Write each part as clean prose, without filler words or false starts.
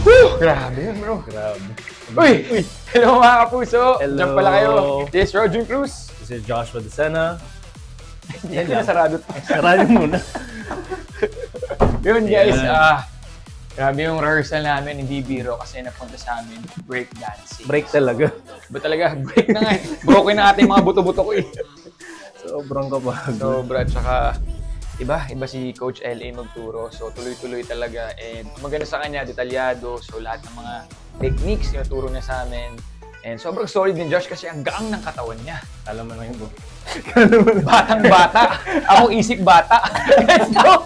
Woo! Grabe yun, bro. Grabe. Uy! Hello mga kapuso! Hello. Diyan pala kayo. This is Roger Cruz. This is Joshua Decena. Yan lang. Sarado. Sarado muna. Yun guys, Yeah. grabe yung rehearsal namin, hindi biro kasi napunta sa amin break dancing. Break talaga. Ba talaga? Break na nga eh. Broken na ating mga buto-buto ko eh. Sobrang kapagod. Sobra, tsaka iba si Coach LA magturo. So tuloy-tuloy talaga and maganda sa kanya, detalyado. So lahat ng mga techniques na turo niya sa amin. And sobrang solid din Josh kasi ang gaang ng katawan niya. Alam mo na yung Batang-bata. Ako isip bata. Let's go!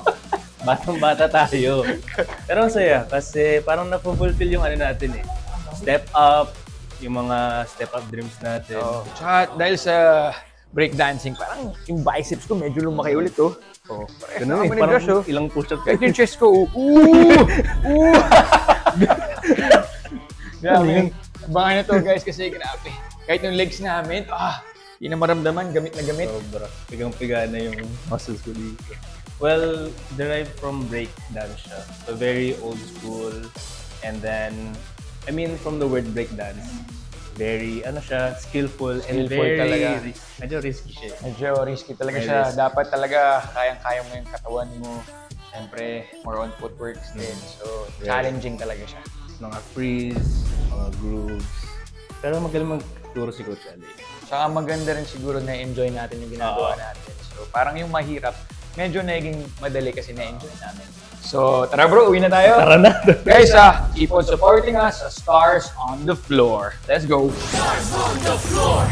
Batang-bata tayo. Pero ang saya kasi parang napufulfill yung ano natin eh. Step up, yung mga step up dreams natin. Tsaka dahil sa breakdancing, parang yung biceps ko medyo lumaki ulit oh. Oh, ganun eh. Ni Parang Josh, oh. ilang push-up. Kahit yung chest ko, Grabe. Abangan na to guys kasi grabe. Kahit yung legs namin, hindi na maramdaman, gamit na gamit. Sobra. Pigang-piga na yung muscles ko dito. Well, derived from break dance siya. So very old school. And then, I mean from the word break dance, very, skillful and very talaga. Medyo risky siya. Medyo risky talaga Very siya. risky. Dapat talaga kayang-kaya mo yung katawan mo. Siyempre, more on footworks din. So, challenging talaga siya. Mga freeze, mga grooves. Pero magaling magturo si Coach Ali. Tsaka maganda rin siguro na enjoy natin yung ginagawa natin. So, parang yung mahirap, medyo naging madali kasi na-enjoy namin. So, tara bro, uwi na tayo. Tara na! Guys, keep on supporting us sa Stars on the Floor. Let's go! Stars on the floor.